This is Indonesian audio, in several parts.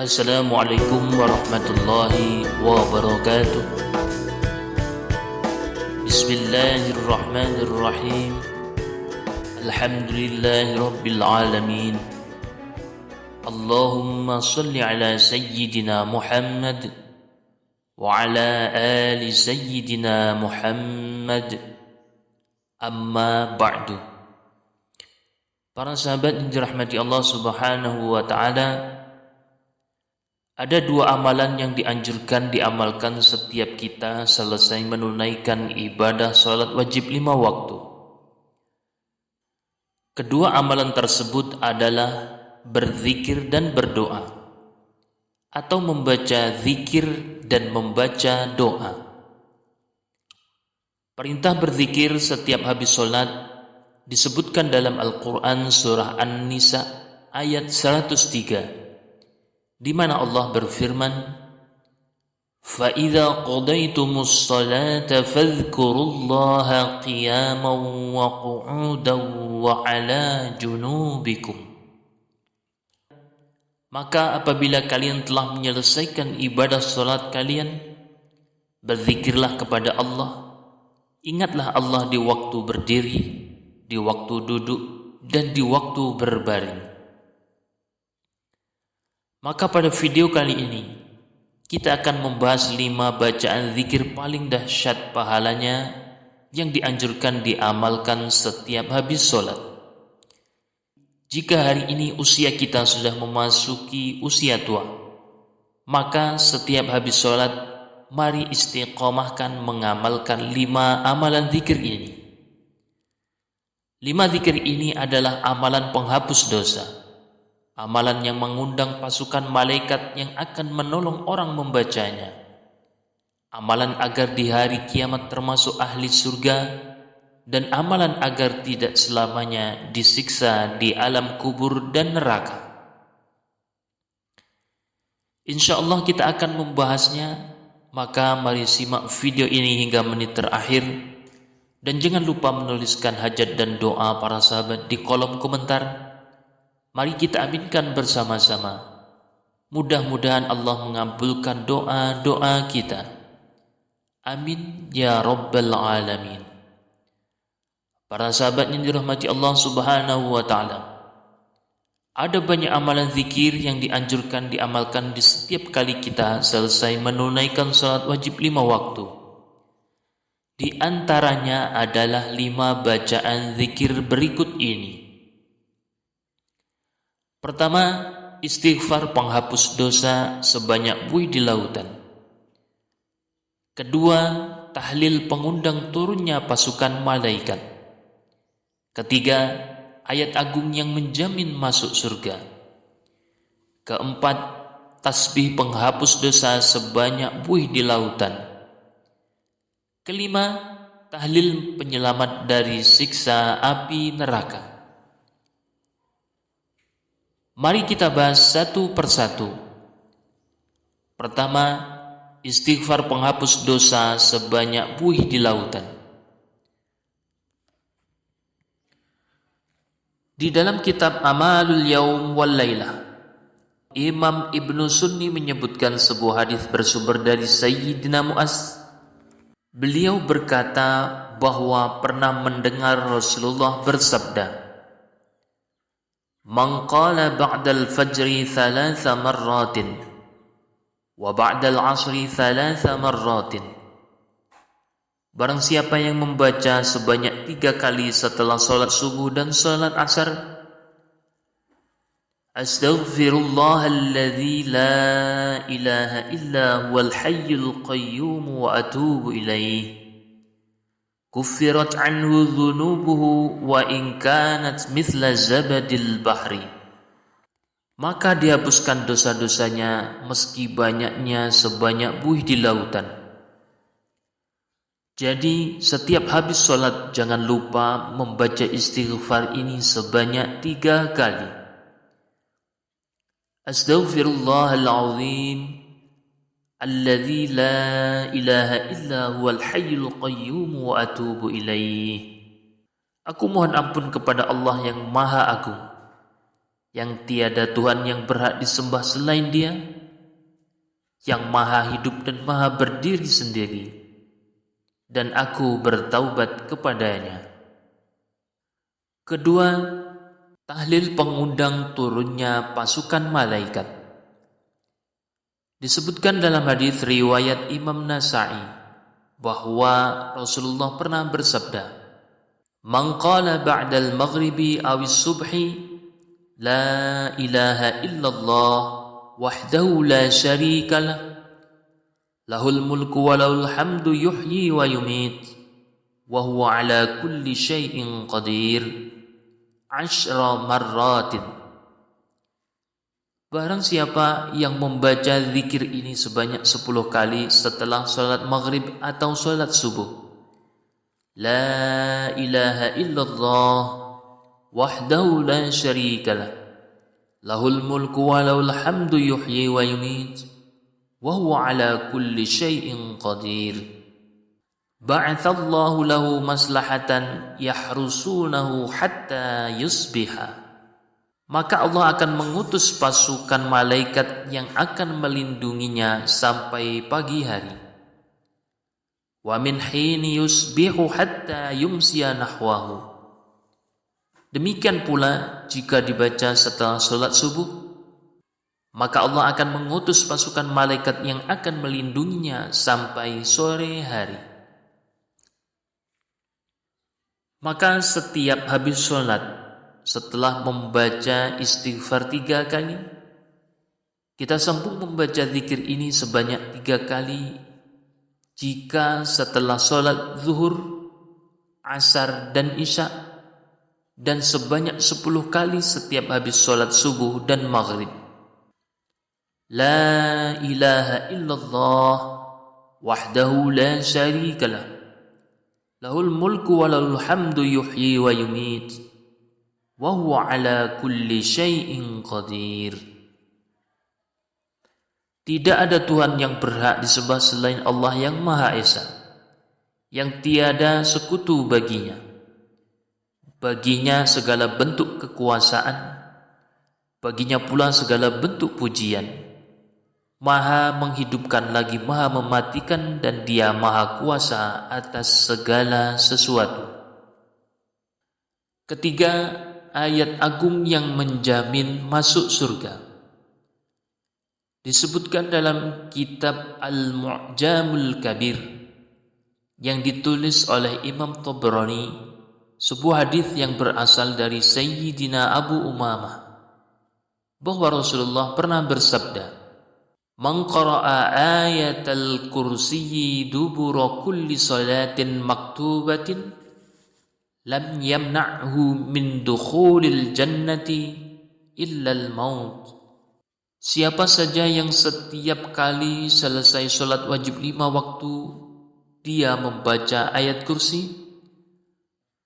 Assalamualaikum warahmatullahi wabarakatuh. Bismillahirrahmanirrahim. Alhamdulillahi rabbil alamin. Allahumma salli ala sayyidina Muhammad wa ala ali sayyidina Muhammad. Amma ba'du. Para sahabat yang dirahmati Allah Subhanahu wa taala, ada dua amalan yang dianjurkan diamalkan setiap kita selesai menunaikan ibadah salat wajib 5 waktu. Kedua amalan tersebut adalah berzikir dan berdoa, atau membaca zikir dan membaca doa. Perintah berzikir setiap habis salat disebutkan dalam Al-Quran surah An-Nisa ayat 103, di mana Allah berfirman, فَإِذَا قَضَيْتُمُ الصَّلَاةَ فَاذْكُرُوا اللَّهَ قِيَامًا وَقُعُودًا وَعَلَى جُنُوبِكُمْ. Maka apabila kalian telah menyelesaikan ibadah salat kalian, berzikirlah kepada Allah. Ingatlah Allah di waktu berdiri, di waktu duduk, dan di waktu berbaring. Maka pada video kali ini kita akan membahas 5 bacaan zikir paling dahsyat pahalanya yang dianjurkan diamalkan setiap habis sholat. Jika hari ini usia kita sudah memasuki usia tua, maka setiap habis sholat mari istiqomahkan mengamalkan 5 amalan zikir ini. 5 zikir ini adalah amalan penghapus dosa, amalan yang mengundang pasukan malaikat yang akan menolong orang membacanya, amalan agar di hari kiamat termasuk ahli surga, dan amalan agar tidak selamanya disiksa di alam kubur dan neraka. InsyaAllah kita akan membahasnya, maka mari simak video ini hingga menit terakhir, dan jangan lupa menuliskan hajat dan doa para sahabat di kolom komentar. Mari kita aminkan bersama-sama. Mudah-mudahan Allah mengabulkan doa-doa kita. Amin ya rabbal alamin. Para sahabat yang dirahmati Allah Subhanahu wa taala, ada banyak amalan zikir yang dianjurkan diamalkan di setiap kali kita selesai menunaikan salat wajib 5 waktu. Di antaranya adalah 5 bacaan zikir berikut ini. Pertama, istighfar penghapus dosa sebanyak buih di lautan. Kedua, tahlil pengundang turunnya pasukan malaikat. Ketiga, ayat agung yang menjamin masuk surga. Keempat, tasbih penghapus dosa sebanyak buih di lautan. Kelima, tahlil penyelamat dari siksa api neraka. Mari kita bahas satu persatu. Pertama, istighfar penghapus dosa sebanyak buih di lautan. Di dalam kitab Amalul Yaum wal Lailah, Imam Ibnu Sunni menyebutkan sebuah hadis bersumber dari Sayyidina Mu'az. Beliau berkata bahwa pernah mendengar Rasulullah bersabda, Man qala ba'dal fajri 3 marratin wa ba'dal asri 3 marratin. Barang siapa yang membaca sebanyak 3 kali setelah salat subuh dan salat asar, Astaghfirullahalladzi la ilaha illa huwal hayyul qayyum wa atubu ilaih, Kuffirat anhu dhunubuhu wa in kanat mithla zabadil bahri. Maka dihapuskan dosa-dosanya meski banyaknya sebanyak buih di lautan. Jadi setiap habis sholat jangan lupa membaca istighfar ini sebanyak 3 kali. Astaghfirullahaladzim Alladzi la ilaha illa huwal hayyul qayyum wa atubu ilaih. Aku mohon ampun kepada Allah yang Maha Agung, yang tiada Tuhan yang berhak disembah selain Dia, yang maha hidup dan maha berdiri sendiri, dan aku bertaubat kepadanya. Kedua, tahlil pengundang turunnya pasukan malaikat. Disebutkan dalam hadis riwayat Imam Nasa'i bahwa Rasulullah pernah bersabda, "Man qala ba'dal maghribi awis subhi la ilaha illallah wahdahu la syarika lah, lahul mulku wa lahul hamdu yuhyi wa yumit, wa huwa ala kulli syai'in qadir, 10 marratin." Barang siapa yang membaca zikir ini sebanyak 10 kali setelah salat maghrib atau salat subuh, la ilaha illallah wahdahu la syarika lah, lahul mulku wa lahul hamdu yuhyi wa yumit, wa huwa ala kulli syai'in qadir, ba'athallahu lahu maslahatan yahrusunahu hatta yusbiha. Maka Allah akan mengutus pasukan malaikat yang akan melindunginya sampai pagi hari. Wa min hini yusbihu hatta yumsiya nahwahu. Demikian pula jika dibaca setelah salat subuh, maka Allah akan mengutus pasukan malaikat yang akan melindunginya sampai sore hari. Maka setiap habis sholat, setelah membaca istighfar 3 kali, kita sambung membaca zikir ini sebanyak 3 kali. Jika setelah sholat zuhur, asar dan isya, dan sebanyak 10 kali setiap habis sholat subuh dan maghrib. La ilaha illallah wahdahu la syarikalah, lahul mulku wa lahul hamdu yuhyi wa yumit, wa huwa ala kulli syai'in qadir. Tidak ada Tuhan yang berhak disembah selain Allah yang Maha Esa, yang tiada sekutu baginya. Baginya segala bentuk kekuasaan, baginya pula segala bentuk pujian. Maha menghidupkan lagi maha mematikan, dan Dia maha kuasa atas segala sesuatu. Ketiga, ayat agung yang menjamin masuk surga. Disebutkan dalam kitab Al-Mu'jamul Kabir yang ditulis oleh Imam Tabrani, sebuah hadis yang berasal dari Sayyidina Abu Umamah, bahwa Rasulullah pernah bersabda, "Man qara'a ayatal kursiyyi dubura kulli salatin maktubatin lam yamna'hu min dukhulil jannati illal maut." Siapa saja yang setiap kali selesai sholat wajib 5 waktu dia membaca ayat kursi,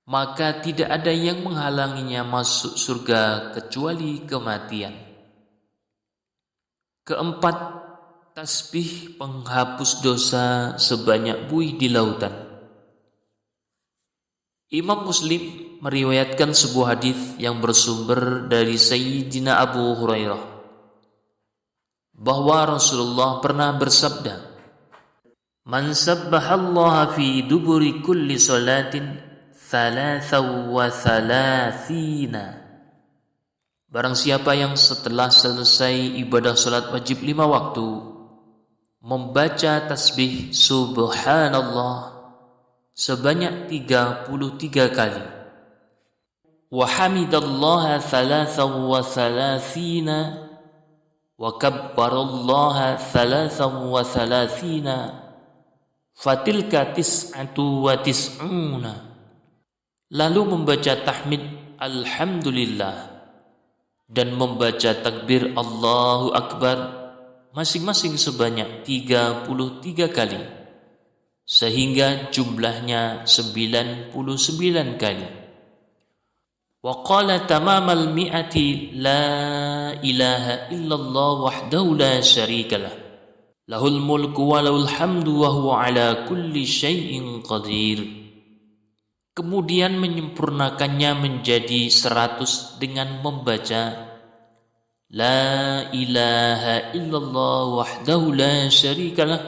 maka tidak ada yang menghalanginya masuk surga kecuali kematian. Keempat, tasbih penghapus dosa sebanyak buih di lautan. Imam Muslim meriwayatkan sebuah hadis yang bersumber dari Sayyidina Abu Hurairah bahwa Rasulullah pernah bersabda, "Man sabbahallaha fi duburi kulli salatin 33." Barang siapa yang setelah selesai ibadah salat wajib 5 waktu membaca tasbih subhanallah sebanyak 33 kali, wa hamidallaha 33, wa kabbarallaha 33, fatilka 99. Lalu membaca tahmid alhamdulillah dan membaca takbir Allahu Akbar masing-masing sebanyak 33 kali, sehingga jumlahnya 99 kali. Wa qala tamamal mi'ati la ilaha illallah wahdahu la syarikalah, lahul mulku wa lahul hamdu wa huwa ala kulli syai'in qadir. Kemudian menyempurnakannya menjadi 100 dengan membaca La ilaha illallah wahdahu la syarika lah,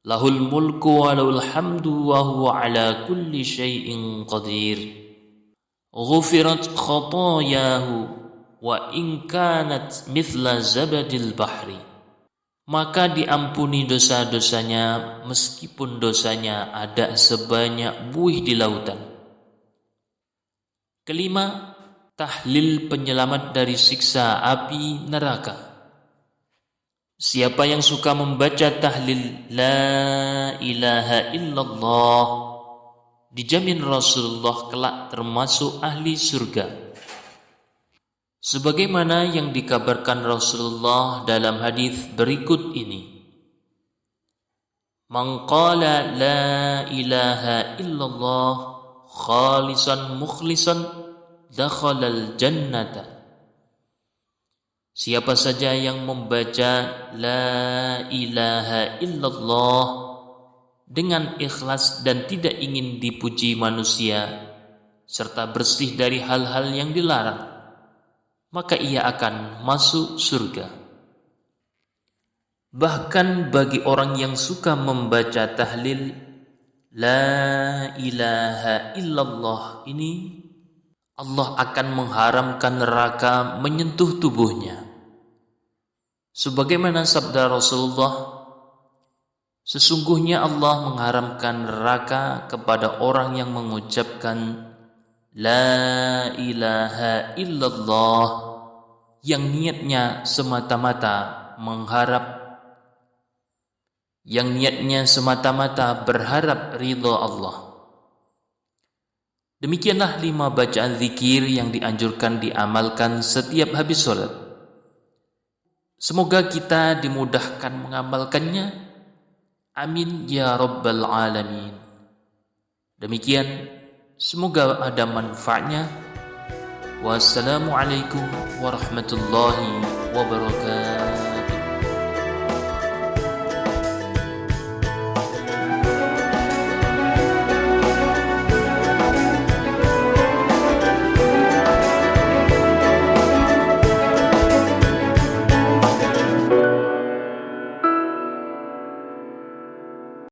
lahul mulku wa lahul hamdu wa huwa ala kulli syai'in qadir. Ghufirat khatayahu wa in kanat mithla zabadil bahri. Maka diampuni dosa-dosanya meskipun dosanya ada sebanyak buih di lautan. Kelima, tahlil penyelamat dari siksa api neraka. Siapa yang suka membaca tahlil la ilaha illallah, dijamin Rasulullah kelak termasuk ahli surga. Sebagaimana yang dikabarkan Rasulullah dalam hadis berikut ini. Man qala la ilaha illallah khalisan mukhlisan dakhalal jannata. Siapa saja yang membaca la ilaha illallah dengan ikhlas dan tidak ingin dipuji manusia serta bersih dari hal-hal yang dilarang, maka ia akan masuk surga. Bahkan bagi orang yang suka membaca tahlil la ilaha illallah ini, Allah akan mengharamkan neraka menyentuh tubuhnya. Sebagaimana sabda Rasulullah, sesungguhnya Allah mengharamkan neraka kepada orang yang mengucapkan la ilaha illallah yang niatnya semata-mata berharap ridha Allah. Demikianlah 5 bacaan zikir yang dianjurkan diamalkan setiap habis sholat. Semoga kita dimudahkan mengamalkannya. Amin ya rabbal alamin. Demikian, semoga ada manfaatnya. Wassalamualaikum warahmatullahi wabarakatuh.